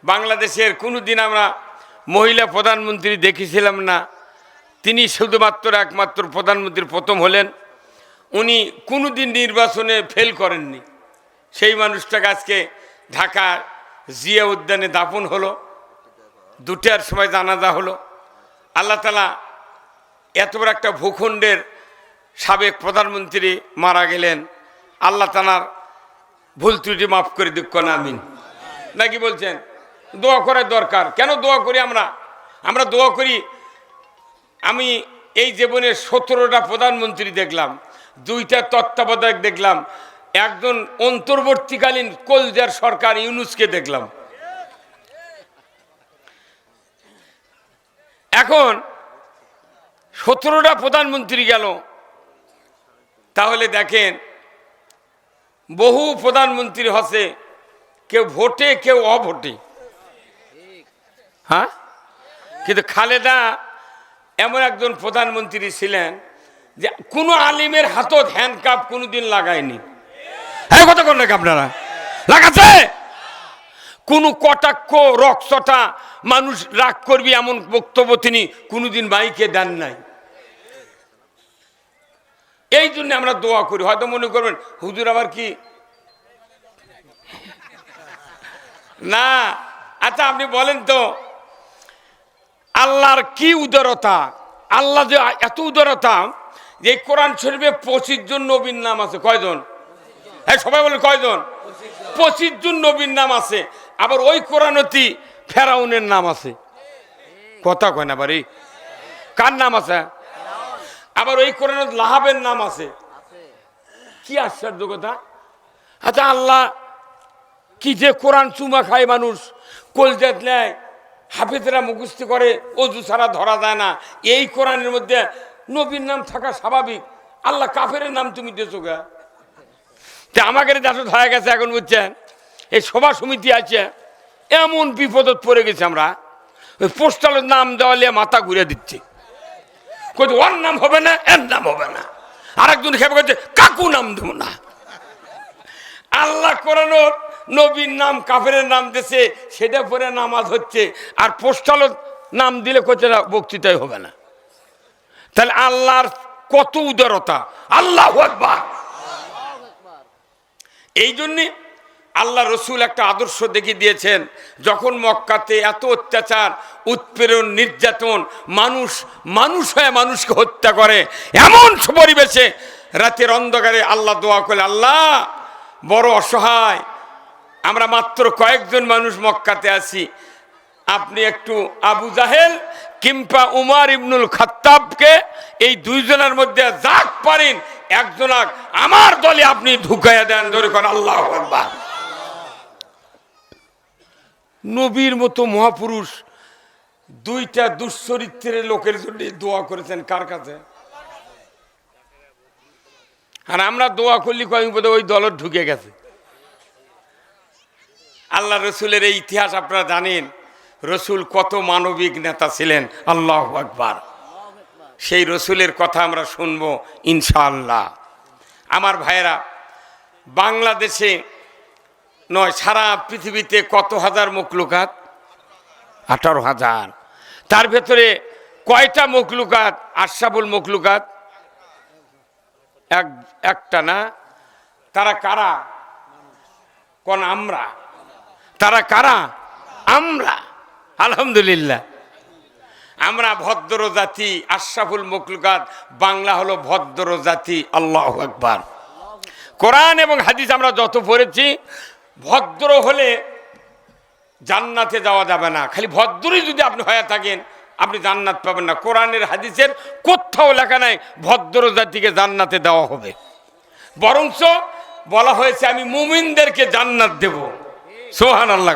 বাংলাদেশের কোনোদিন আমরা মহিলা প্রধানমন্ত্রী দেখেছিলাম না। তিনি শুধুমাত্র একমাত্র প্রধানমন্ত্রী প্রথম হলেন। উনি কোনোদিন নির্বাচনে ফেল করেননি। সেই মানুষটাকে আজকে ঢাকা জিয়া উদ্যানে দাফন হলো, 2টার সময় জানাজা হলো। আল্লাহ তাআলা এত বড় একটা ভূখণ্ডের সাবেক প্রধানমন্ত্রী মারা গেলেন, আল্লাহ তাআলার ভুল ত্রুটি মাফ করে দিক না, আমিন। নাকি বলছেন? দোয়া করার দরকার। কেন দোয়া করি আমরা দোয়া করি। আমি এই জীবনে 17টা প্রধানমন্ত্রী দেখলাম, 2টা তত্ত্বাবধায়ক দেখলাম, একজন অন্তর্বর্তীকালীন কলজার সরকার ইউনূসকে দেখলাম। এখন 17টা প্রধানমন্ত্রী গেল, তাহলে দেখেন বহু প্রধানমন্ত্রী হচ্ছে, কেউ ভোটে কেউ অভোটে। হ্যাঁ, কিন্তু খালেদা এমন একজন প্রধানমন্ত্রী ছিলেন যে কোনো আলিমের হাতত হ্যান্ডকাপ কোনোদিন লাগায়নি। হ্যাঁ, কথা কোন নাকি আপনারা লাগাচ্ছে? কোনো কটাক্ষ রক্তটা মানুষ রাগ করবি এমন বক্তব্য তিনি কোনোদিন মাইকে দেন নাই। এই জন্য আমরা দোয়া করি। হয়তো মনে করবেন হুজুর আবার কি না। আচ্ছা, আপনি বলেন তো আল্লাহর কি উদারতা, আল্লাহ যে এত উদারতা যে কোরআন শরীফে 25 জন নবীর নাম আছে। কয়জন? হ্যাঁ, সবাই বলেন কয়জন? 25 জন নবীর নাম আছে। আবার ওই কোরআনতি ফেরাউনের নাম আছে। কথা কয় না বাড়ি, কার নাম আছে? আবার ওই কোরআনত লাহাবের নাম আছে। কি আশ্চর্য কথা! আচ্ছা, আল্লাহ কি যে কোরআন চুমা খায় মানুষ, কলজাত নেয়, হাফেজরা মুখস্থ করে, অজু ছাড়া ধরা যায় না। এই কোরআনের মধ্যে নবীর নাম থাকা স্বাভাবিক, আল্লাহ কাফেরের নাম তুমি দিয়েছো গা। আমাদের দেশে ধরা গেছে এখন, বুঝছেন? এই সভা সমিতি আছে, এমন বিপদত পড়ে গেছে আমরা, ওই পোস্টালের নাম দেওয়ালে মাথা ঘুরে দিচ্ছে। কইতে ওর নাম হবে না, এর নাম হবে না। আরেকজন খেপে করছে কাকু নাম দেব না। আল্লাহ কোরআন নবীর নাম কাফেরের নাম দিয়েছে, সেটা পরে নামাজ হচ্ছে, আর পোস্টালের নাম দিলে কইতে না বক্তৃতাই হবে না। তাহলে আল্লাহর কত উদারতা! আল্লাহু আকবার। এই জন্যে আল্লাহ রসুল একটা আদর্শ দেখিয়ে দিয়েছেন। যখন মক্কাতে এত অত্যাচার, উৎপীড়ন, নির্যাতন, মানুষ হয়ে মানুষকে হত্যা করে, এমন পরিবেশে রাতের অন্ধকারে আল্লাহ দোয়া করে, আল্লাহ বড় অসহায়, আমরা মাত্র কয়েকজন মানুষ মক্কাতে আছি, আপনি একটু আবু জাহেল কিংবা উমর ইবনুল খাত্তাবকে এই 2 জনের মধ্যে যাক পারেন একজন আমার দলে আপনি ঢুকাইয়া দেন। ধরে কোন আল্লাহু আকবার। নবীর মতো মহাপুরুষ 2টা দুশ্চরিত্রের লোকের জন্য দোয়া করেছেন কার কাছে? আর আমরা দোয়া করলি কয়েক বোধ ওই দল ঢুকে গেছে। আল্লাহ রসুলের এই ইতিহাস আপনারা জানেন, রসুল কত মানবিক নেতা ছিলেন। আল্লাহু আকবার। সেই রসুলের কথা আমরা শুনবো ইনশাআল্লাহ। আমার ভাইয়েরা, বাংলাদেশে নয়, সারা পৃথিবীতে কত হাজার মখলুকাত? 18,000। তার ভেতরে কয়টা মখলুকাত আশরাফুল মখলুকাত? একটা না। তারা কারা? কোন আমরা? তারা কারা? আমরা। আলহামদুলিল্লাহ, আমরা ভদ্র জাতি, আশরাফুল মখলুকাত। বাংলা হলো ভদ্র জাতি। আল্লাহু আকবার। কোরআন এবং হাদিস আমরা যত পড়েছি, ভদ্র হলে জান্নাতে যাওয়া যাবে না। খালি ভদ্রই যদি আপনি হয়ে থাকেন, আপনি জান্নাত পাবেন না। কোরআনের হাদিসের কোথাও লেখা নাই ভদ্র জাতিকে জান্নাতে দেওয়া হবে। বরঞ্চ বলা হয়েছে আমি মুমিনদেরকে জান্নাত দেব। সুবহানাল্লাহ।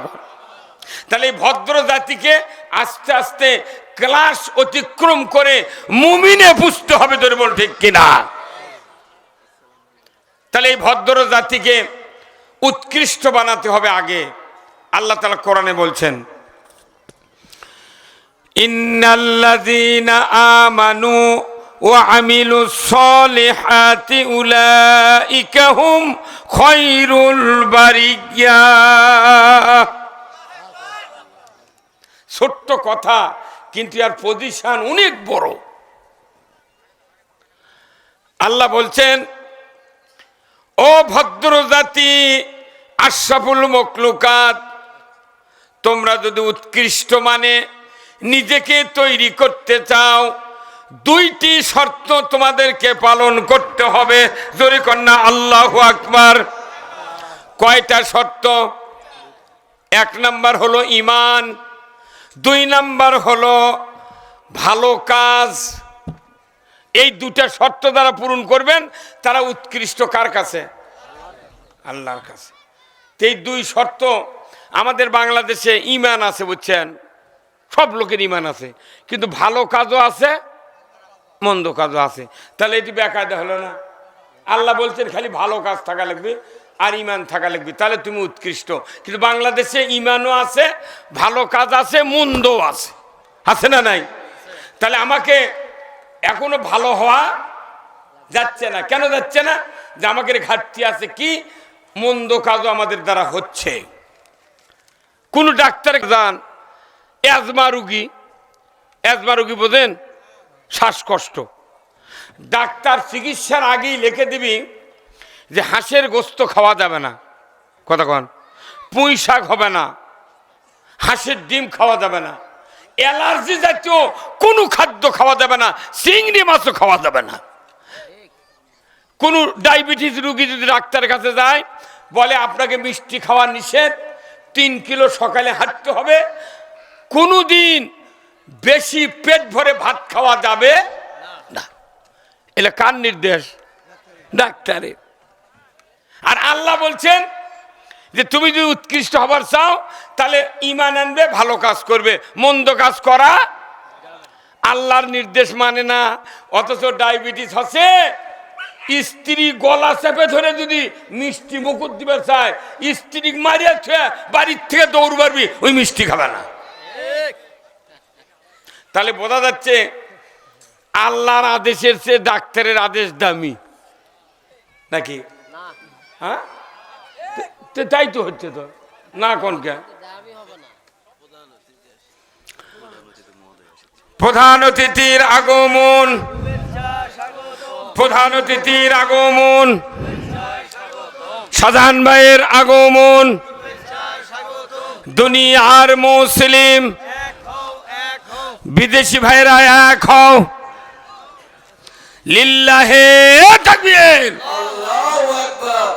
তাহলে এই ভদ্র জাতিকে আস্তে আস্তে ক্লাস অতিক্রম করে মুমিনে বুঝতে হবে। ধরে বল ঠিক কিনা? তাহলে এই ভদ্র জাতিকে উৎকৃষ্ট বানাতে হবে আগে। আল্লাহ তাআলা কোরআনে বলছেন, ইন্নাল্লাযীনা আমানু ওয়া আমিলুস সলিহাতি উলাইকা হুম খায়রুল বারিয়া। ছোট্ট কথা, কিন্তু এর পজিশন অনেক বড়। আল্লাহ বলছেন, ও ভদ্র জাতি, আশরাফুল মখলুকাত, তোমরা যদি উৎকৃষ্ট মানে নিজেকে তৈরি করতে চাও, দুইটি শর্ত তোমাদেরকে পালন করতে হবে। জোরে কন্যা আল্লাহু আকবার। কয়টা শর্ত? এক নাম্বার হলো ঈমান, দুই নাম্বার হলো ভালো কাজ। এই দুটা শর্ত যারা পূরণ করবেন তারা উৎকৃষ্ট কার কাছে? আল্লাহর কাছে। এই দুই শর্ত আমাদের বাংলাদেশে ঈমান আছে, বুঝছেন, সব লোকের ঈমান আছে, কিন্তু ভালো কাজও আছে, মন্দ কাজও আছে। তাহলে এটি বেকায়দা হলো না? আল্লাহ বলছেন খালি ভালো কাজ থাকা লাগবে আর ঈমান থাকা লাগবে, তাহলে তুমি উৎকৃষ্ট। কিন্তু বাংলাদেশে ঈমানও আছে, ভালো কাজ আছে, মন্দও আছে, আছে না নাই? তাহলে আমাকে এখনো ভালো হওয়া যাচ্ছে না। কেন যাচ্ছে না? যে আমাদের ঘাটতি আছে কি, মন্দ কাজও আমাদের দ্বারা হচ্ছে। কোন ডাক্তার যান, অ্যাজমা রুগী বোঝেন, শ্বাসকষ্ট, ডাক্তার চিকিৎসার আগেই লিখে দিবি যে হাঁসের গোস্ত খাওয়া যাবে না, কথা কন, পুঁই শাক হবে না, হাঁসের ডিম খাওয়া যাবে না, অ্যালার্জি জাতীয় কোনো খাদ্য খাওয়া যাবে না, চিংড়ি মাছও খাওয়া যাবে না। কোনো ডায়াবেটিস রুগী যদি ডাক্তারের কাছে যায়, বলে আপনাকে মিষ্টি খাওয়া নিষেধ, 3 কিলো সকালে হাঁটতে হবে, কোনো দিন বেশি পেট ভরে ভাত খাওয়া যাবে না। এটা কার নির্দেশ? ডাক্তারের। আর আল্লাহ বলছেন যে তুমি যদি উৎকৃষ্ট হবার চাও তাহলে ঈমান আনবে, ভালো কাজ করবে, মন্দ কাজ করা আল্লাহর নির্দেশ মানে না। অথচ ডায়াবেটিস আছে, স্ত্রী গলা চেপে ধরে যদি মিষ্টি মুকুট দিবে চায়, স্ত্রী মারিয়া বাড়ির থেকে দৌড় মারবি, ওই মিষ্টি খাবে না। তাহলে বোঝা যাচ্ছে আল্লাহর আদেশের চেয়ে ডাক্তারের আদেশ দামি নাকি? হ্যাঁ, তাই তো হচ্ছে তো না। কোনটা? প্রধান অতিথির আগমন, প্রধান অতিথির আগমন, শাহজাহান ভাইয়ের আগমন, দুনিয়ার মুসলিম বিদেশি ভাইরা এক হও, লিল্লাহে তাকবীর, আল্লাহু আকবার।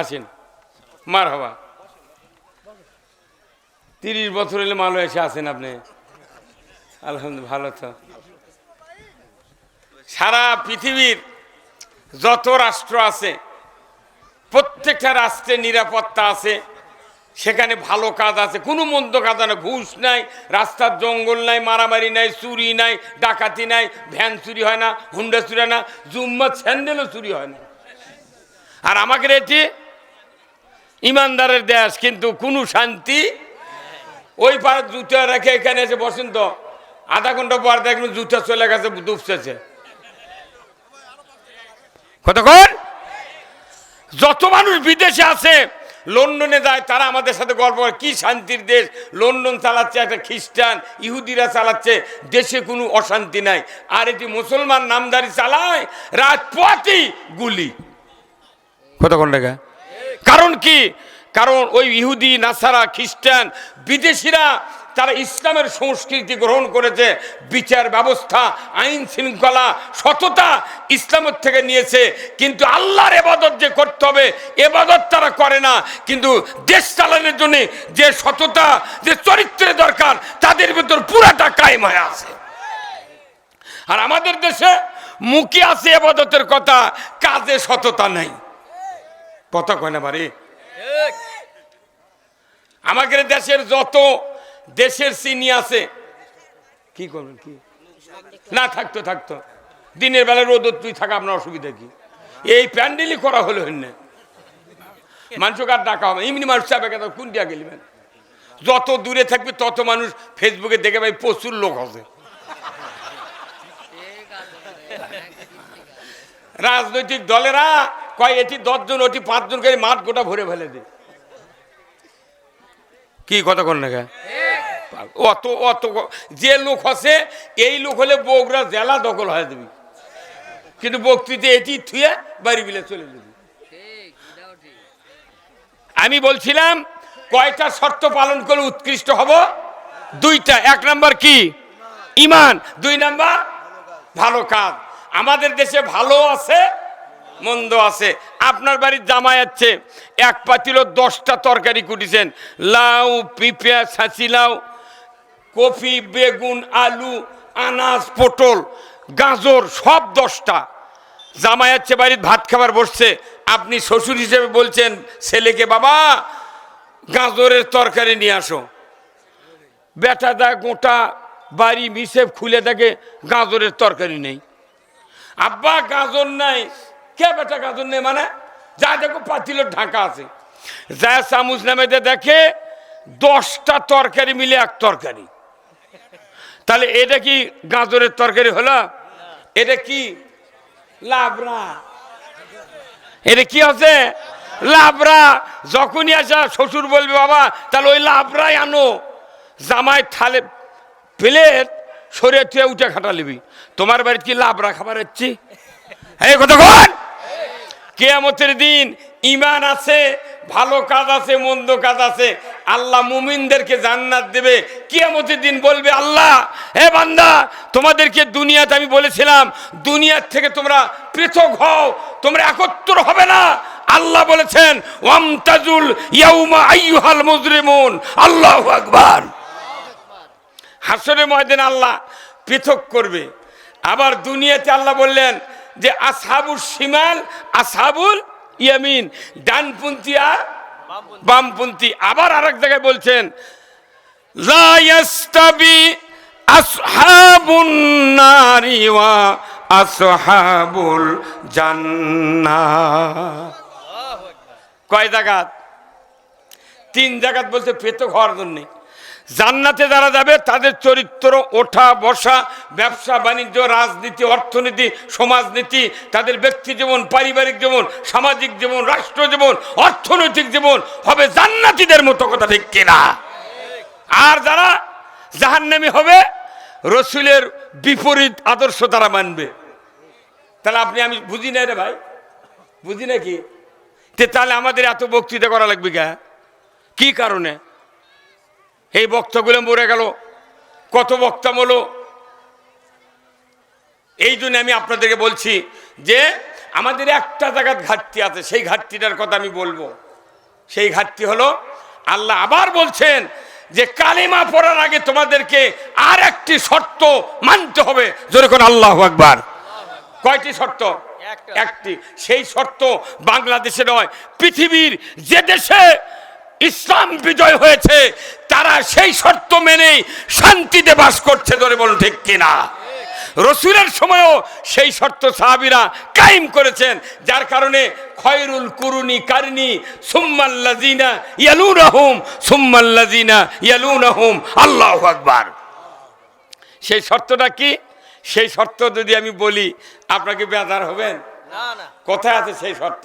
আসেন, মারহাবা। 30 বছর হলে মালয়েশিয়া আছেন আপনি, আলহামদুলিল্লাহ, ভালো তো। সারা পৃথিবীর যত রাষ্ট্র আছে প্রত্যেকটা রাষ্ট্রে নিরাপত্তা আছে, সেখানে ভালো কাজ আছে, কোনো মন্দ কাজ না। ঘুষ নাই, রাস্তার জঙ্গল নাই, মারামারি নাই, চুরি নাই, ডাকাতি নাই, ভ্যান চুরি হয় না, হুন্ডা চুরি হয় না, জুম্মা স্যান্ডেলও চুরি হয় না। আর আমাদের এটি ইমানদারের দেশ, কিন্তু কোনো শান্তি। ওই পাড়ে জুতা রেখে এখানে এসে বসেন তো, আধা ঘন্টা পর দেখবেন জুতা চলে গেছে, ডুবছে। কতক্ষণ? যত মানুষ বিদেশে আছে, লন্ডনে যায়, তারা আমাদের সাথে গল্প করে কি শান্তির দেশ। লন্ডন চালাচ্ছে একটা খ্রিস্টান, ইহুদিরা চালাচ্ছে, দেশে কোনো অশান্তি নাই। আর এটি মুসলমান নামদারি চালায়, রাজপথই গুলি। কতক্ষণ টাকা? কারণ কি? কারণ ওই ইহুদি, নাসারা, খ্রিস্টান, বিদেশিরা তারা ইসলামের সংস্কৃতি গ্রহণ করেছে, বিচার ব্যবস্থা, আইন শৃঙ্খলা, সততা ইসলামের থেকে নিয়েছে। কিন্তু আল্লাহর ইবাদত যে করতে হবে, ইবাদত তারা করে না। কিন্তু দেশ চালানোর জন্য যে সততা, যে চরিত্রের দরকার, তাদের ভিতর পুরাটা কায়েম হয়ে আছে। আর আমাদের দেশে মুখে আছে ইবাদতের কথা, কাজে সততা নাই। কথা কয় না বাড়ি? আমাদের দেশের যত দেশের চিনি আছে, কি করবেন? কি না থাকতো দিনের বেলা রোদ তুই থাকা, আপনার অসুবিধা কি? এই প্যান্ডেলই করা হলো না, মানুষকে আর ডাকা হবে। এমনি মানুষ চাপে কেন, কোন দিয়া গেলিবেন? যত দূরে থাকবে তত মানুষ ফেসবুকে দেখে ভাই প্রচুর লোক আছে। রাজনৈতিক দলেরা কয় এটি 10 জন, ওটি 5 জন করে মাঠ গোটা ভরে ফেলে দেয়। কি কথা কন না? অত অত যে লোক আছে এই লোক হলে বগুড়া জেলা দখল হয়ে যাবি, কিন্তু বক্তৃতা এটি থুয়ে বাড়ি বিলে চলে যাবি। আমি বলছিলাম কয়টা শর্ত পালন করে উৎকৃষ্ট হব? দুইটা। এক নাম্বার কি? ঈমান। দুই নাম্বার ভালো কাজ। আমাদের দেশে ভালো আছে, মন্দ আছে। আপনার বাড়ির জামাই আছে, এক পাতিল 10টা তরকারি কুটিছেন, লাউ, পিঁপড়া, ছাঁচি লাউ, কপি, বেগুন, আলু, আনাজ, পটল, গাজর, সব 10টা। জামাই আছে বাড়ির ভাত খাবার বসছে, আপনি শ্বশুর হিসেবে বলছেন ছেলেকে, বাবা গাজরের তরকারি নিয়ে আসো। বেটা দা গোটা বাড়ি মিশে খুলে দেখে গাজরের তরকারি নেই। আব্বা গাজর নাই। কে বেটা গাজর নেই মানে? যা দেখো পাতিল ঢাকা আছে। যা চামচ নামেতে দেখে 10টা তরকারি মিলে এক তরকারি। তাহলে এটা কি গাজরের তরকারি হলো? এটা কি লাবড়া? এটা কি আছে? লাবড়া। যখনই আসা শ্বশুর বলবে বাবা তাহলে ওই লাবড়াই আনো। জামাই থালে প্লেট সরিয়ে তুই উঠে খাটা নিবি। তোমার বাড়িতে কি লাবড়া খাবার হচ্ছি? এই কথা কন। কিয়ামতের দিন ঈমান আছে, ভালো কাজ আছে, মন্দ কাজ আছে। আল্লাহ মুমিনদেরকে জান্নাত দেবে। কিয়ামতের দিন বলবে আল্লাহ, হে বান্দা, তোমাদেরকে দুনিয়াতে আমি বলেছিলাম দুনিয়ার থেকে তোমরা পৃথক হও, তোমরা একত্র হবে না। আল্লাহ বলেছেন ওয়ামতাজুল ইয়াউমা আইয়ুহাল মুজরিমুন। আল্লাহু আকবার। হাসরের ময়দানে আল্লাহ পৃথক করবে। আবার দুনিয়াতে আল্লাহ বললেন যে আসহাবুল শিমাল, আসহাবুল ইয়ামিন, ডানপন্থী আর বামপন্থী। আবার আরেক জায়গায় বলছেন লা ইয়াস্তাবি আসহাবুন নারি ওয়া আসহাবুল জান্নাহ। কয় জায়গাত? 3 জায়গাত বলতে পৃথক হওয়ার জন্য। জান্নাতে যারা যাবে তাদের চরিত্র, ওঠা বসা, ব্যবসা বাণিজ্য, রাজনীতি, অর্থনীতি, সমাজনীতি, তাদের ব্যক্তি জীবন, পারিবারিক জীবন, সামাজিক জীবন, রাষ্ট্র জীবন, অর্থনৈতিক জীবন হবে জান্নাতীদের মতো। কথা ঠিক কিনা? আর যারা জাহান্নামী হবে রসুলের বিপরীত আদর্শ তারা মানবে। তাহলে আপনি আমি বুঝি না রে ভাই, বুঝি নাকি? তাহলে আমাদের এত বক্তৃতা করা লাগবে কি কারণে? এই বক্তাগুলো মরে গেল, কত বক্তা হলো। এই জন্য আমি আপনাদেরকে বলছি যে আমাদের একটা জায়গার ঘাটতি আছে, সেই ঘাটতিটার কথা আমি বলবো। সেই ঘাটতি হলো আল্লাহ আবার বলছেন যে কালিমা পড়ার আগে তোমাদেরকে আর একটি শর্ত মানতে হবে। জোরে করে আল্লাহু আকবার। কয়টি শর্ত? একটি। সেই শর্ত বাংলাদেশে নয়, পৃথিবীর যে দেশে ইসলাম বিজয় হয়েছে তারা সেই শর্ত মেনেই শান্তিতে বাস করছে। ধরে বলুন ঠিক কিনা? রসুলের সময়ও সেই শর্ত সাহাবীরা কায়েম করেছেন, যার কারণে খয়রুল কুরুনি কারনি সুম্মাল্লাযিনা ইয়ালুনাহুম সুম্মাল্লাযিনা ইয়ালুনাহুম। আল্লাহু আকবার। সেই শর্তটা কি? সেই শর্ত যদি আমি বলি আপনাকে বেজার হবেন? না না। কোথায় আছে সেই শর্ত?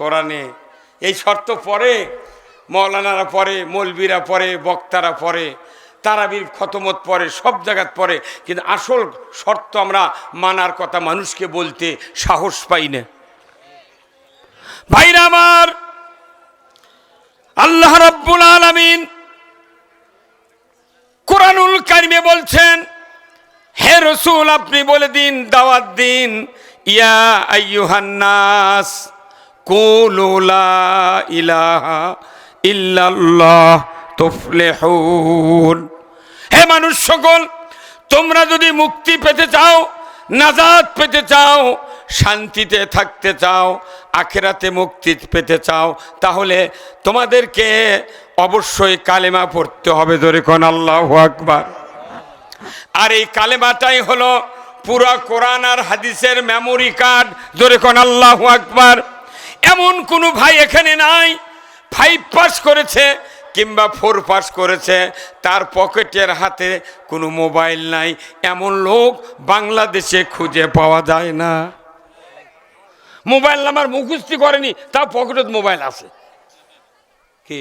কোরআনে। এই শর্ত পরে মৌলানারা পরে, মৌলবীরা পরে, বক্তারা পরে, তারাবির খতমত পরে, সব জায়গাত পরে, কিন্তু আসল শর্ত আমরা মানার কথা মানুষকে বলতে সাহস পাই না। ভাইরা আমার, আল্লাহ রাব্বুল আলামিন কোরআনুল কারিমে বলছেন, হে রাসূল আপনি বলে দিন, দাওয়াত দিন, ইয়া আইয়ুহান নাস কুলু লা ইলাহা ইল্লাল্লাহ তুফলিহুন। হে মানুষ সকল, তোমরা যদি মুক্তি পেতে চাও, নাজাত পেতে চাও, শান্তিতে থাকতে চাও, আখিরাতে মুক্তি পেতে চাও, তাহলে তোমাদেরকে অবশ্যই কালেমা পড়তে হবে। ধরে কোন আল্লাহু আকবার। আর এই কালেমাটাই হলো পুরা কোরআন আর হাদিসের মেমোরি কার্ড। ধরে কোন আল্লাহু আকবার। এমন কোনো ভাই এখানে নাই 5 পাস করেছে কিংবা 4 পাস করেছে, তার পকেটের হাতে কোনো মোবাইল নাই, এমন লোক বাংলাদেশে খুঁজে পাওয়া যায় না। মোবাইল নাম্বার মুখস্থি করেনি, তার পকেটে মোবাইল আছে। কি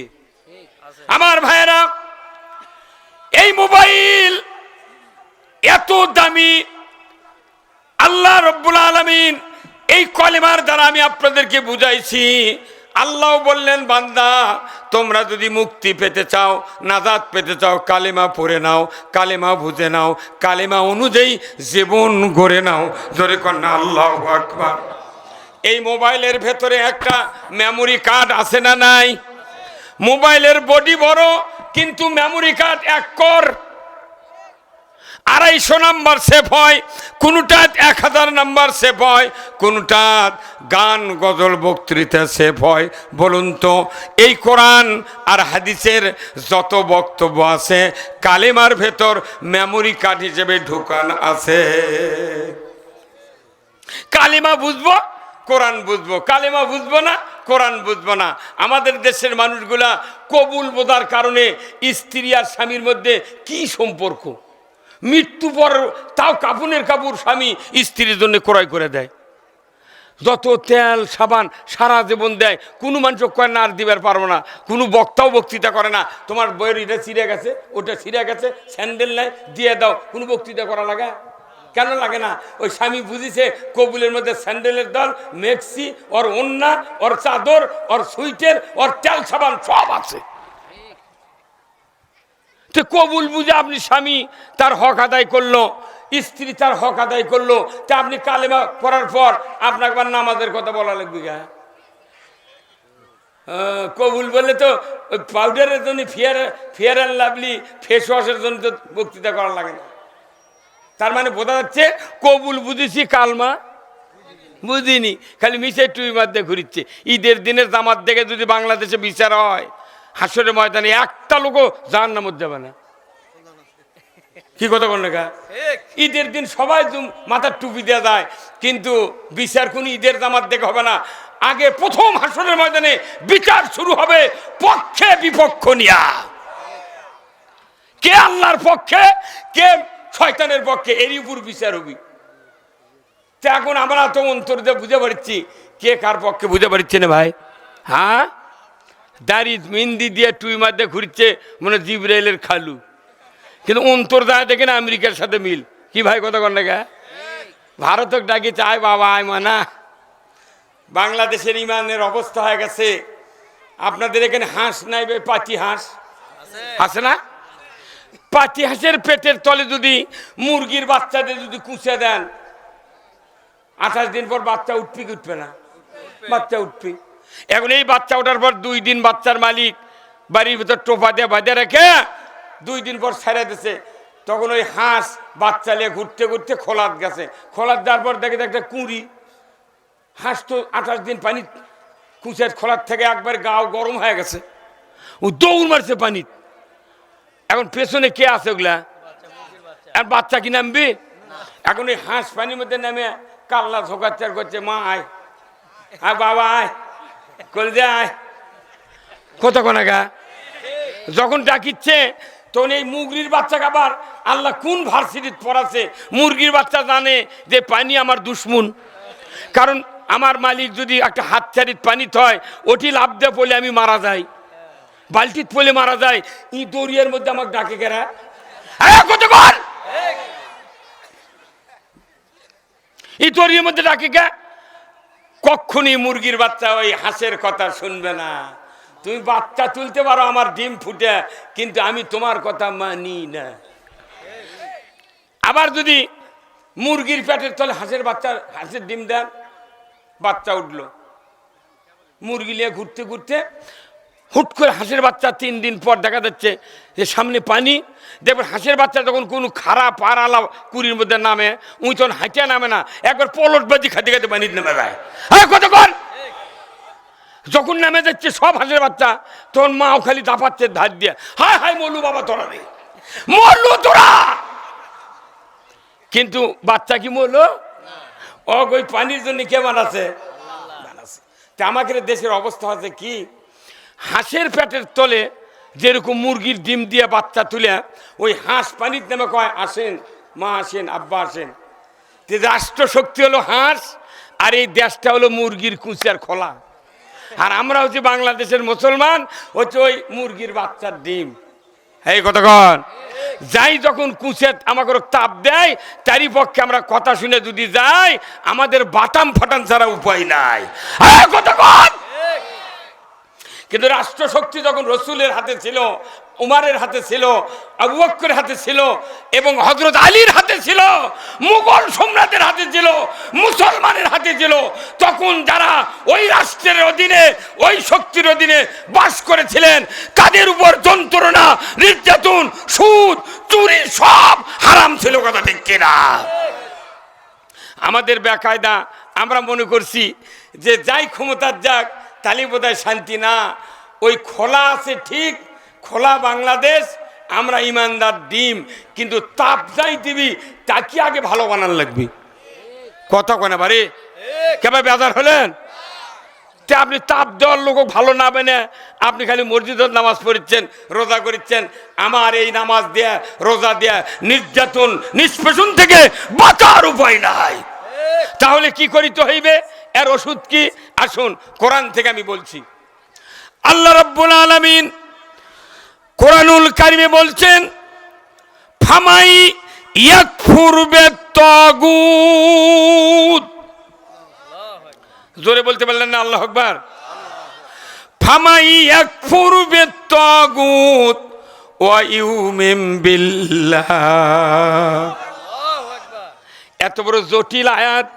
আমার ভাইয়েরা, এই মোবাইল এত দামি, আল্লাহ রব্বুল আলামিন এই কলেমার দ্বারা আমি আপনাদেরকে বুঝাইছি। আল্লাহ বললেন, বান্দা তোমরা যদি মুক্তি পেতে চাও, নাজাত পেতে চাও, কালেমা পড়ে নাও, কালেমা বুঝে নাও, কালেমা অনুযায়ী জীবন গড়ে নাও। জোরে কন্যা আল্লাহু আকবার। এই মোবাইলের ভেতরে একটা মেমোরি কার্ড আছে না নাই? মোবাইলের বডি বড়, কিন্তু memory card 1 core, 250 number save হয়, কোনটা 1000 নাম্বার সেভ হয়, কোনটা গান গজল বক্তৃতা সেভ হয়। বলুন তো, এই কোরআন আর হাদিসের যত বক্তব্য আছে কালেমার ভেতর মেমোরি কার্ড হিসেবে ঢুকান আছে। কালেমা বুঝবো, কোরআন বুঝবো, কালেমা বুঝবো না, কোরআন বুঝবো না। আমাদের দেশের মানুষগুলা কবুল বোঝার কারণে স্ত্রী আর স্বামীর মধ্যে কি সম্পর্ক, মৃত্যু পর তাও কাপুনের কাপড় স্বামী স্ত্রীর জন্য ক্রয় করে দেয়, যত তেল সাবান সারা জীবন দেয়। কোনো মানুষ কয় না আর দিবার পারবো না, কোনো বক্তাও বক্তৃতা করে না, তোমার বইয়ের এটা ছিঁড়ে গেছে, ওটা ছিঁড়ে গেছে, স্যান্ডেল নাই দিয়ে দাও, কোনো বক্তৃতা করা লাগে? কেন লাগে না? ওই স্বামী বুঝিছে কবুলের মধ্যে স্যান্ডেলের দল, মেক্সি, ওর ওন্না, ওর চাদর, ওর সুইটের, ওর তেল সাবান সব আছে। তো কবুল বুঝে আপনি স্বামী তার হক আদায় করলো, স্ত্রী তার হক আদায় করলো, তা আপনি কালেমা পড়ার পর আপনাকে আবার নামাজের কথা বলা লাগবে গা? কবুল বললে তো ওই পাউডারের জন্য ফেয়ার অ্যান্ড লাভলি ফেস ওয়াশের জন্য তো বক্তৃতা করা লাগে না। তার মানে বোঝা যাচ্ছে কবুল বুঝেছি, কালমা বুঝিনি, খালি মিশে টুই মধ্যে ঘুরিচ্ছে। ঈদের দিনের জামাত দেখে যদি বাংলাদেশে বিচার হয়, হাসরের ময়দানে একটা লোকও জাহান্নামে যাবে না। কি কথা বল না? ঈদের দিন সবাই মাথার টুপি দেওয়া যায়, কিন্তু বিচার কোন ঈদের জামাত দেখে হবে না। আগে প্রথম হাসরের ময়দানে বিচার শুরু হবে পক্ষে বিপক্ষ নিয়া। কে আল্লাহর পক্ষে, কে শয়তানের পক্ষে, এরই উপর বিচার হবি। তো এখন আমরা তো অন্তর দিয়ে বুঝে পারছি কে কার পক্ষে, বুঝে পারছি না ভাই। হ্যাঁ, দাড়ি মেহেন্দি দিয়ে টুই মধ্যে ঘুরছে মনে জিবরাইলের খালু, কিন্তু অন্তর দেয় দেখে না আমেরিকার সাথে মিল। কি ভাই কথা কন না? ভারতক ডাকি চায় বাবা আয় মানা। বাংলাদেশের ইমানের অবস্থা হয়ে গেছে, আপনাদের এখানে হাঁস নাই, পাতি হাঁস আছে না? পাতি হাঁসের পেটের তলে যদি মুরগির বাচ্চাদের যদি কুচে দেন, 28 দিন পর বাচ্চা উঠবি কি উঠবে না? বাচ্চা উঠবি। এখন এই বাচ্চা ওঠার পর 2 দিন বাচ্চার মালিক বাড়ির ভিতর টোপা দিয়ে বাঁধে রেখে 2 দিন পর ছেড়ে দিছে। তখন ওই হাঁস বাচ্চা নিয়ে ঘুরতে ঘুরতে খোলাত গেছে, খোলাত যাওয়ার পর দেখে একটা কুঁড়ি। হাঁস তো 28 দিন পানি কুচের খোলার থেকে একবার গাও গরম হয়ে গেছে, ও দৌড় মারছে পানি। এখন পেছনে কে আছে ওগুলা? আর বাচ্চা কি নামবি? এখন ওই হাঁস পানির মধ্যে নামে কাল্লা ঝোকাচ্চার করছে, মা আয়, আয় বাবা আয়, কলজে আয়, কত কোনাগা। যখন ডাকিচ্ছে তখন এই মুরগির বাচ্চাকে আবার আল্লাহ কোন ভার্সিটিতে পড়াছে, মুরগির বাচ্চা জানে যে পানি আমার দুশ্মন। কারণ আমার মালিক যদি একটা হাতছাড়ির পানি হয়, ওটি লাভ দিয়ে পড়লে আমি মারা যাই, বালতিত পড়লে মারা যায়, ই দরিয়ার মধ্যে আমাকে ডাকে কেরা কতক্ষণ, ই দরিয়ার মধ্যে ডাকে কে? কখনই মুরগির বাচ্চা ওই হাঁসের কথা শুনবে না। তুমি বাচ্চা তুলতে পারো আমার ডিম ফুটে, কিন্তু আমি তোমার কথা মানি না। আবার যদি মুরগির পেটের তলে হাঁসের ডিম দেন, বাচ্চা উঠলো, মুরগি নিয়ে ঘুরতে ঘুরতে হুট করে হাঁসের বাচ্চা 3 দিন পর দেখা যাচ্ছে যে সামনে পানি। দেখবেন হাঁসের বাচ্চা যখন কোনো খারাপ পাড়ালা কুড়ির মধ্যে নামে, উই তখন হাঁটে নামে না, একবার পলটবাজি খাতে খাতে পানির নেমে যায়। হ্যাঁ কতক্ষণ, যখন নামে যাচ্ছে সব হাঁসের বাচ্চা, তখন মাও খালি দাপাচ্ছে ধার দিয়ে, হায় হায় মরলু বাবা তোরা রে, মরলু তোরা। কিন্তু বাচ্চা কি মরলো? ওই পানির জন্য কে বানাচ্ছে? আমাদের দেশের অবস্থা হচ্ছে কি, হাঁসের পেটের তলে যেরকম মুরগির ডিম দিয়ে বাচ্চা তুলে ওই হাঁস পানির নামে কয় আসেন মা, আসেন আব্বা আসেন। রাষ্ট্র শক্তি হলো হাঁস, আর এই দেশটা হলো মুরগির কুচার খোলা। আর আমরা হচ্ছে বাংলাদেশের মুসলমান, হচ্ছে ওই মুরগির বাচ্চার ডিম। এই কতক্ষণ যাই যখন কুচে আমাকে তাপ দেয়, তারই পক্ষে আমরা কথা শুনে যদি যাই, আমাদের বাটাম ফাটান ছাড়া উপায় নাই। কিন্তু রাষ্ট্রশক্তি যখন রসুলের হাতে ছিল, উমারের হাতে ছিল, আবু বকরের হাতে ছিল এবং হযরত আলীর হাতে ছিল, মুঘল সম্রাটের হাতে ছিল, মুসলমানের হাতে ছিল, তখন যারা ওই রাষ্ট্রের অধীনে, ওই শক্তির অধীনে বাস করেছিলেন, তাদের উপর যন্ত্রণা, নির্যাতন, সুদ, চুরি সব হারাম ছিল। কথা ঠিক কিনা? আমাদের বেকায়দা আমরা মনে করছি যে যাই ক্ষমতার যাক তাহলে বোধহয় শান্তি। না, ওই খোলা আছে ঠিক, খোলা বাংলাদেশ, আমরা ইমানদার ডিম, কিন্তু তাপ যাই দিবি তাকে আগে ভালো বানান লাগবে। কথা কেনা বাড়ি কেবা বেজার হলেন? আপনি তাপ দেওয়ার লোক ভালো না বেনে আপনি খালি মসজিদের নামাজ পড়ছেন, রোজা করছেন। আমার এই নামাজ দেয়া, রোজা দেয়া, নির্যাতন, নিষ্পেষণ থেকে বাঁচার উপায় নাই। তাহলে কি করিতে হইবে? এর ওষুধ কি? আসুন কোরআন থেকে আমি বলছি। আল্লাহ রাব্বুল আলামিন কোরআনুল কারিমে বলছেন, ফামাই ইয়াকফুর বিত্তাগুত। জোরে বলতে পারলেন না? আল্লাহু আকবার। ফামাই ইয়াকফুর বিত্তাগুত ওয়া ইউমিন বিল্লাহ। এত বড় জটিল আয়াত,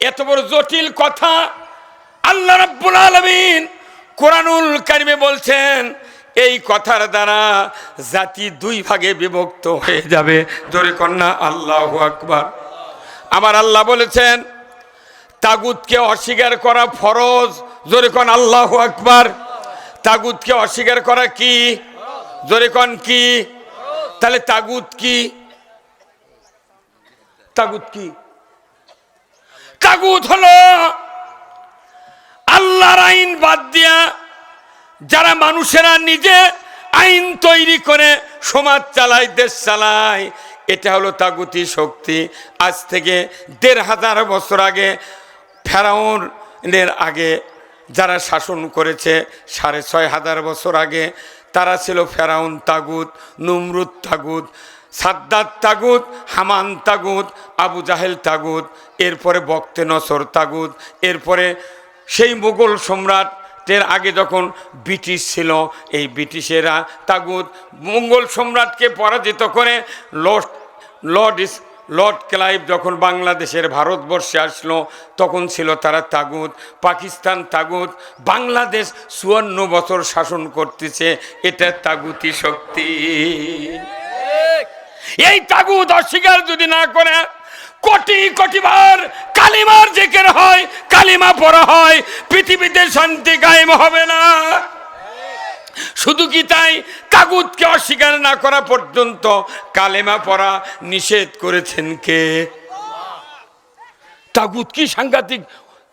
এত বড় জটিল কথা আল্লাহ রাব্বুল আলামিন কোরআনুল কারিমে বলছেন। এই কথার দ্বারা জাতি দুই ভাগে বিভক্ত হয়ে যাবে। জোরে কন্যা আল্লাহু আকবার। আমার আল্লাহ বলেছেন তাগুতকে অস্বীকার করা ফরজ। জোরে কন আল্লাহু আকবার। তাগুতকে অস্বীকার করা কি? জোরে কন কি? তাহলে তাগুত কি? তাগুত কি? তাগুত হলো আল্লাহর আইন বাদ দিয়া যারা মানুষেরা নিজে আইন তৈরি করে সমাজ চালায়, দেশ চালায়, এটা হলো তাগুতি শক্তি। আজ থেকে ১৫০০ বছর আগে, ফেরাউনের আগে যারা শাসন করেছে ৬৫০০ বছর আগে, তারা ছিল ফেরাউন তাগুত, নমরুদ তাগুত, সাদ্দাত তাগুত, হামান তাগুত, আবু জাহেল তাগুত, এরপরে বক্তে নসর তাগুত, এরপরে সেই মুঘল সম্রাটের আগে যখন ব্রিটিশ ছিল, এই ব্রিটিশেরা তাগুত। মুঘল সম্রাটকে পরাজিত করে লর্ড ক্লাইভ যখন বাংলাদেশের ভারতবর্ষে আসলো, তখন ছিল তারা তাগুত। পাকিস্তান তাগুত, বাংলাদেশ ৫৪ বছর শাসন করতেছে, এটা তাগুতি শক্তি। এই তাগুত অস্বীকার যদি না করে, কোটি কোটি বার কালিমার জিকির হয়, কালিমা পড়া হয়, পৃথিবীতে শান্তি কায়েম হবে না। শুধু কি তাই, তাগুতকে অস্বীকার না করা পর্যন্ত কালেমা পড়া নিষেধ করেছেন কে? তাগুত কি সাংঘাতিক,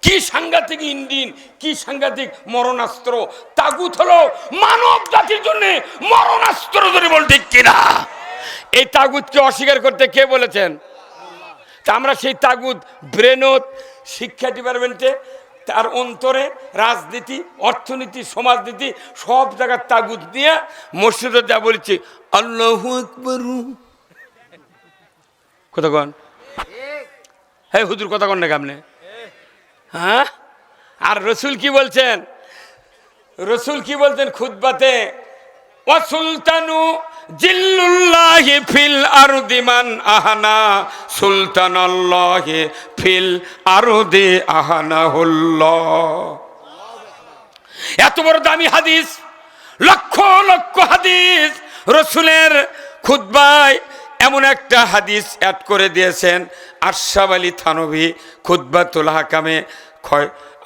কি সাংঘাতিক ইঞ্জিন, কি সাংঘাতিক মরণাস্ত্র। তাগুত হলো মানব জাতির জন্য মরণাস্ত্র। ধরে বল ঠিক কিনা? এই তাগুতকে অস্বীকার করতে কে বলেছেন? তা আমরা সেই তাগুত ব্রেনত, শিক্ষা ডিপার্টমেন্টে, তার অন্তরে রাজনীতি, অর্থনীতি, সমাজনীতি সব জায়গার তাগুত নিয়ে মসজিদে যা বলছি আল্লাহু আকবার। কথা কন, হ্যাঁ হুজুর কথা কন না কেমনে? হ্যাঁ, আর রসুল কি বলছেন? রসুল কি বলছেন খুতবাতে? ওয়া সুলতানু জিল্লুল্লাহি ফিল আরদি মান আহানা সুলতানাল্লাহি ফিল আরদি আহানাহুল্লাহ। এত বড় দামি হাদিস, লক্ষ লক্ষ হাদিস রসুলের খুতবায় এমন একটা হাদিস অ্যাড করে দিয়েছেন আশরাফ আলী থানভী খুতবাতুল হাকামে।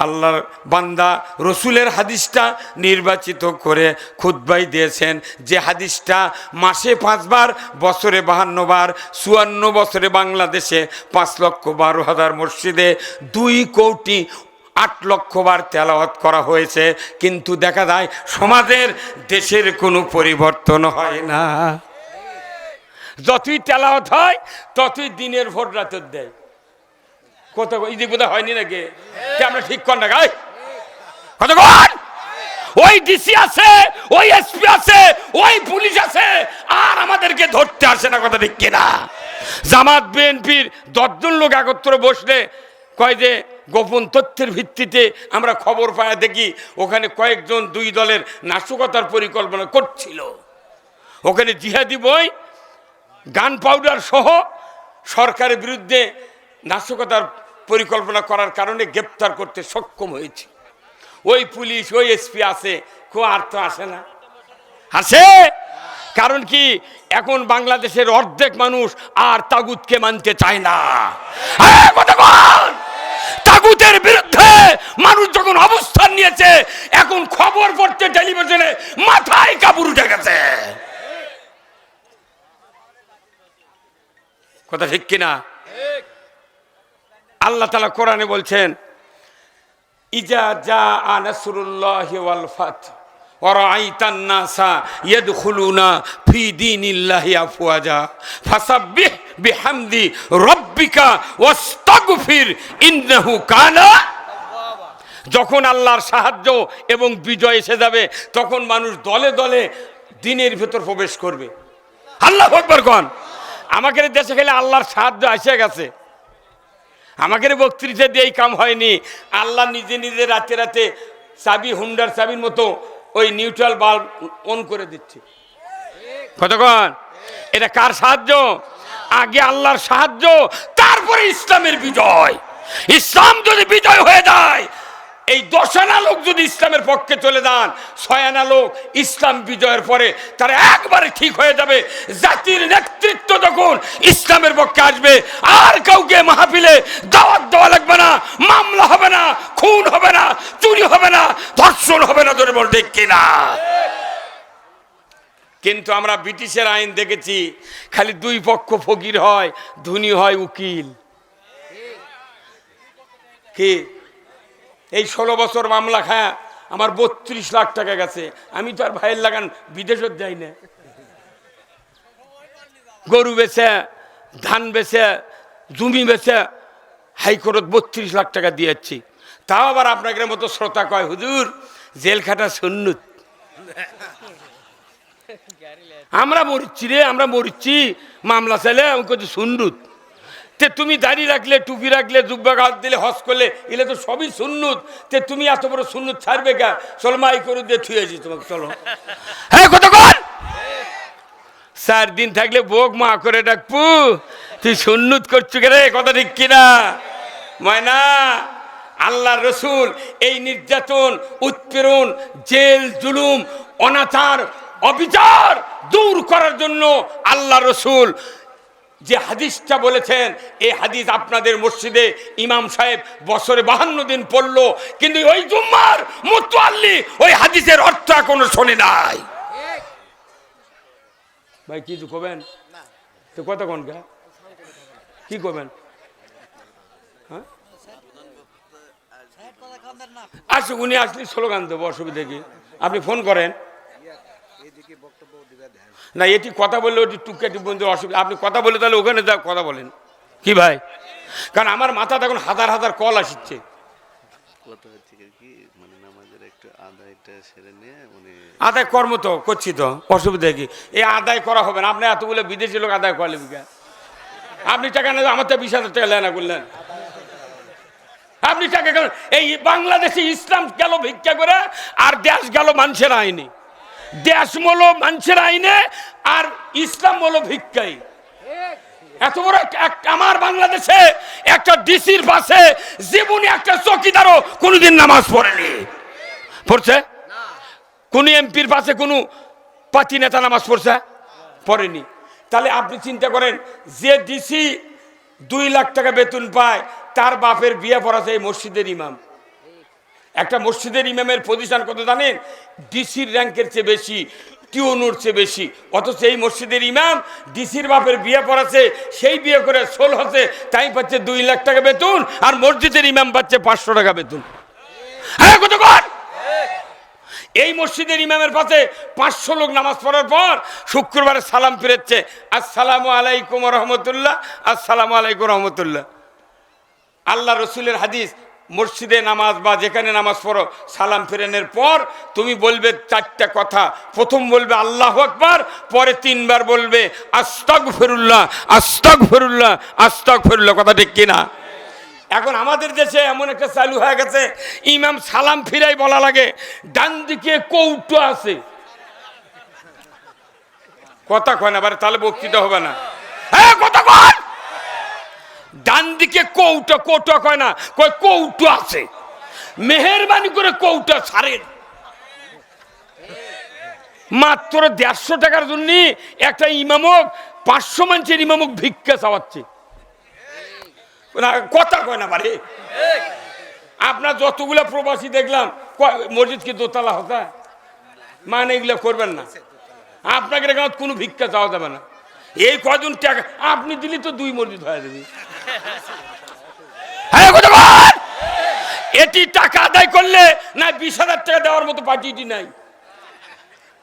আল্লাহর বান্দা রসুলের হাদিসটা নির্বাচিত করে খুতবাই দিয়েছেন, যে হাদিসটা মাসে 5 বার, বছরে 52 বার, 54 বছরে বাংলাদেশে 5,12,000 মসজিদে 2,08,00,000 বার তেলাওয়াত করা হয়েছে। কিন্তু দেখা যায় সমাজের, দেশের কোনো পরিবর্তন হয় না। যতই তেলাওয়াত হয় ততই দিনের ভোট রাতের দেয়। কথা ইদি বোধহয় হয়নি নাকি? আমরা ঠিক কর না গাই কতক্ষণ? ওই ডিসি আছে, ওই এসপি আছে, ওই পুলিশ আছে, আর আমাদেরকে কাউকে ধরতে আসে না, কথা ঠিক কিনা? জামাত বিএনপির 10 জন লোক একত্র বসলে কয় যে গোপন তথ্যের ভিত্তিতে আমরা খবর পায় দেখি ওখানে কয়েকজন 2 দলের নাশকতার পরিকল্পনা করছিল। ওখানে জিহাদি বই, গান পাউডার সহ সরকারের বিরুদ্ধে নাশকতার পরিকল্পনা করার কারণে গ্রেপ্তার করতে সক্ষম হয়েছে। ওই পুলিশ, ওই এসপি আছে, কেউ আর তো আসে না। আসে কারণ কি? এখন বাংলাদেশের অর্ধেক মানুষ আর তাগুতকে মানতে চায় না। তাগুতের বিরুদ্ধে মানুষ যখন অবস্থান নিয়েছে, এখন খবর পড়তে টেলিভিশনে মাথায় কাপড় উঠে গেছে, কথা ঠিক কিনা? আল্লাহ তাআলা কোরআনে বলছেন, ইজা জাআ নাসরুল্লাহি ওয়াল ফাতহ ওয়া রাআইতান নাসা ইয়াদখুলুনা ফি দীনিল্লাহি আফওয়াজা ফাসাব্বিহ বিহামদি রাব্বিকা ওয়াস্তাগফির ইন্নাহু কানা। যখন আল্লাহর সাহায্য এবং বিজয় এসে যাবে, তখন মানুষ দলে দলে দ্বীনের ভিতর প্রবেশ করবে। আল্লাহু আকবার কোন। আমাদের দেশে খেলে আল্লাহর সাহায্য এসে গেছে। আমাদের বক্তৃতা দিয়ে এই কাম হয়নি। আল্লাহ নিজে নিজে রাতে রাতে চাবি, হুন্ডার চাবির মতো ওই নিউট্রাল বাল্ব অন করে দিচ্ছে। কতক্ষণ? এটা কার সাহায্য? আগে আল্লাহর সাহায্য, তারপরে ইসলামের বিজয়। ইসলাম যদি বিজয় হয়ে যায়, এই 10 আনা লোক যদি ইসলামের পক্ষে চলে যান, 6 আনা লোক ইসলাম বিজয়ের পরে তারা একবারে ঠিক হয়ে যাবে। জাতির নেতৃত্ব যখন ইসলামের পক্ষে আসবে, আর কাউকে মাহফিলে দাওয়াত দেওয়া লাগবে না, মামলা হবে না, খুন হবে না, চুরি হবে না, ধর্ষণ হবে না, ধরে বল ঠিক কিনা? কিন্তু আমরা ব্রিটিশের আইন দেখেছি, খালি 2 পক্ষ ফকির হয়, ধনী হয় উকিল। কি এই 16 বছর মামলা খায় আমার 32 লাখ টাকা গেছে। আমি তো আর ভাইয়ের লাগান বিদেশত যাই না। গরু বেচে, ধান বেচে, জমি বেচে হাইকোর্ট 32 লাখ টাকা দিয়েছি। তাও আবার আপনাদের মতো শ্রোতা কয়, হুজুর জেল খাটা সুন্নত। আমরা মরিচ্ছি রে, আমরা মরিচ্ছি, মামলা চাইলে আমি সুন্নত। তে তুমি দাড়ি রাখলে, টুপি রাখলে, জুব্বা গাছ দিলে, হজ করলে, এগুলো তো সবই সুন্নত। তে তুমি এত বড় সুন্নত ছাড়বে কা? চলো মাই করে দিয়ে থুয়েছি তোমাকে, চলো। হ্যাঁ কতক্ষণ? 4 দিন থাকলে বোক মা করে ডাকবো, তুই সুন্নত করছো কে রে? কথা ঠিক কিনা? ময়না, আল্লাহ রসুল এই নির্যাতন, উৎপীড়ন, জেল জুলুম, অনাচার, অবিচার দূর করার জন্য আল্লাহ রসুল যে হাদিসটা বলেছেন, এই হাদিস আপনাদের মসজিদে ইমাম সাহেব বছরে 52 দিন পড়লো, কিন্তু ওই জুম্মার মুতাল্লি ওই হাদিসের অর্থ এখনো শোনে নাই। ভাই কিছু কবেন তো? কথা কোন গা? কি করবেন? হ্যাঁ আসুক, উনি আসলে স্লোগান দেবো, অসুবিধা কি? আপনি ফোন করেন না, এটি কথা বললে ওটি টুকটাটি বন্ধু অসুবিধা। আপনি কথা বলে তাহলে ওখানে যা কথা বলেন। কি ভাই? কারণ আমার মাথা এখন হাজার হাজার কল আসছে। আদায় কর্ম তো করছি তো, অসুবিধা কি? এই আদায় করা হবে না। আপনি এতগুলো বিদেশি লোক আদায় করলে আপনি টাকা না, আমার তো 20,000 টাকা লেনা করলেন। আপনি টাকা কেন? এই বাংলাদেশে ইসলাম গেল ভিক্ষা করে, আর দেশ গেল মানুষের আইনে। দেশ হলো মানুষের আইনে, আর ইসলাম হলো ভিক্ষাই। এত বড় আমার বাংলাদেশে একটা ডিসির পাশে জীবনে একটা চৌকিদারও কোনোদিন নামাজ পড়েনি। পড়ছে? কোন এমপির পাশে কোনো পার্টি নেতা নামাজ পড়ছে? পড়েনি। তাহলে আপনি চিন্তা করেন, যে ডিসি 2 লাখ টাকা বেতন পায়, তার বাপের বিয়ে পড়াছে এই মসজিদের ইমাম। একটা মসজিদের ইমামের পজিশন কত জানেন? ডিসির র্যাঙ্কের চেয়ে বেশি, টিউনুর চেয়ে বেশি। অথচ এই মসজিদের ইমাম ডিসির বাপের বিয়ে পড়াছে, সেই বিয়ে করে সোল হচ্ছে, তাই পাচ্ছে 2 লাখ টাকা বেতন, আর মসজিদের ইমাম পাচ্ছে 500 টাকা বেতন। হ্যাঁ কতক্ষণ? এই মসজিদের ইমামের পাশে 500 লোক নামাজ পড়ার পর শুক্রবারে সালাম ফিরেছে, আসসালামু আলাইকুম রহমতুল্লাহ, আসসালামু আলাইকুম রহমতুল্লাহ। আল্লাহ রসুলের হাদিস, মসজিদে নামাজ বা যেখানে নামাজ পড়ো, সালাম ফেরানোর পর তুমি বলবে 4টা কথা। প্রথম বলবে আল্লাহু আকবার, পরে 3বার বলবে আস্তাগফিরুল্লাহ, আস্তাগফিরুল্লাহ, আস্তাগফিরুল্লাহ। কথা ঠিক কিনা? এখন আমাদের দেশে এমন একটা চালু হয়ে গেছে, ইমাম সালাম ফিরাই বলা লাগে ডান দিকে কৌটো আছে। কথা কয় না, তাহলে বক্তৃতা হবে না। হ্যাঁ কথা কয়, ডান দিকে কৌটো, কৌটো কয় না, কয় কৌটো আছে। মেহেরবানি করে কৌটো ছাড়েন। মাত্র 150 টাকার জন্য একটা ইমামক 500 মানুষের ইমামক ভিক্ষা চাওয়াচ্ছে। কথা কয় না বারে। আপনার যতগুলা প্রবাসী দেখলাম, মসজিদ কি দোতলা হতা? মানে এগুলো করবেন না। আপনাকে কোনো ভিক্ষা চাওয়া যাবে না। এই কজন টাকা আপনি দিলে তো 2 মসজিদ হয়ে যাবে। এটি টাকা আদায় করলে না 20,000 টাকা দেওয়ার মতো পার্টিটি নাই।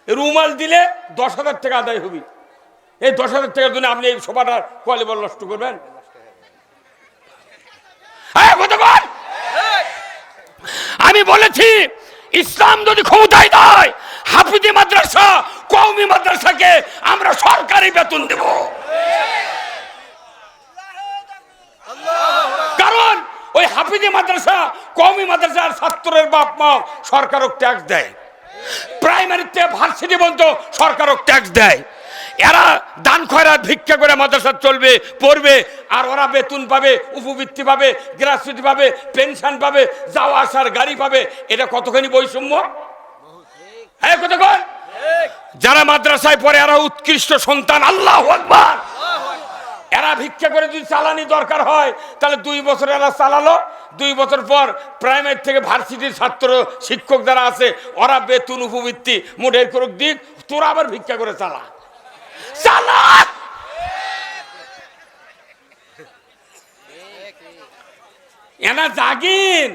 রুমাল দিলে 10,000 টাকা আদায় হবে। এই 10,000 টাকার জন্য আপনি এই সভাটা কলে বল নষ্ট করবেন? আমি বলেছি ইসলাম যদি ক্ষমতায় দেয়, হাফিজি মাদ্রাসা, কওমি মাদ্রাসাকে আমরা সরকারি বেতন দেব। কারণ ওই হাফিজি মাদ্রাসা, কওমি মাদ্রাসার ছাত্রের বাপ মা সরকারও ট্যাক্স দেয়। প্রাইমারিতে ভার্সিটি পর্যন্ত সরকারও ট্যাক্স দেয়। এরা দান খয়রাত ভিক্ষা করে মাদ্রাসা চলবে, পড়বে, আর ওরা বেতন পাবে, উপবৃত্তি পাবে, গ্রাচুইটি পাবে, পেনশন পাবে, যাওয়া আসার গাড়ি পাবে। এটা কতখানি বৈষম্য? হ্যাঁ কতক্ষণ? যারা মাদ্রাসায় পড়ে এরা উৎকৃষ্ট সন্তান। আল্লাহু আকবার। এরা ভিক্ষা করে যদি চালানি দরকার হয়, তাহলে 2 বছর এরা চালালো, 2 বছর পর প্রাইমারি থেকে ভার্সিটির ছাত্র শিক্ষক যারা আছে ওরা বেতন উপবৃত্তি মোটের করে দিক, তোরা আবার ভিক্ষা করে চালা। এনা জাগিন,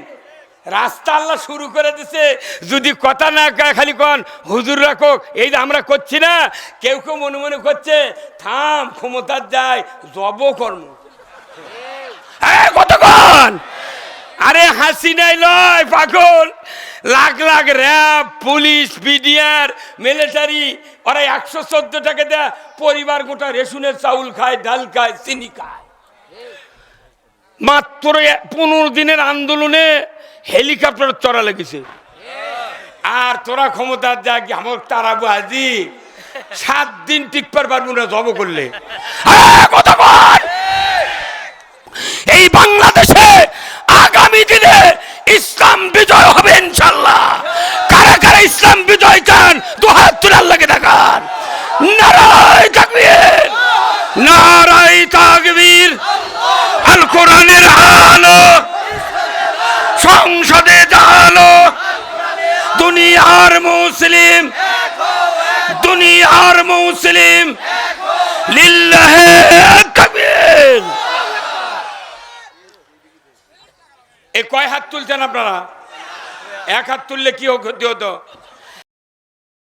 রাস্তা আল্লাহ শুরু করে দিছে। যদি কথা না খালি কন হুজুর রাখো, এই যে আমরা করছি না, কেউ কেউ মনে মনে করছে থাম, ক্ষমতার যায় জব কর্ম। কতক্ষণ? আরে হাসি নাই লয় পাগল। Lakh lakh RAB, police, BDR, military, ওরা 114 টাকা দেয়, পরিবার গোটা রেশনের চাউল খায়, ডাল খায়, চিনি খায়। মাত্র 15 দিনের আন্দোলনে হেলিকপ্টার চড়া লেগেছে। আর তোরা ক্ষমতার যা আমার তারা বাজি 7 দিন টিকবার পারবো না জব করলে। এই বাংলাদেশে আগামী দিনে ইসলাম বিজয় হবে ইনশাআল্লাহ। কারা কারা ইসলাম বিজয় চান 2 হাত তুলে আল্লাহকে দেখান। নারায়ে তাকবীর, নারায়ে তাকবীর। আল কোরআনের আলো সংসদে জালো, দুনিয়ার মুসলিম, দুনিয়ার মুসলিম লিল্লাহি তাকবীর। এই কয় হাত তুলছেন আপনারা? 1 হাত তুললে কি ক্ষতি হতো?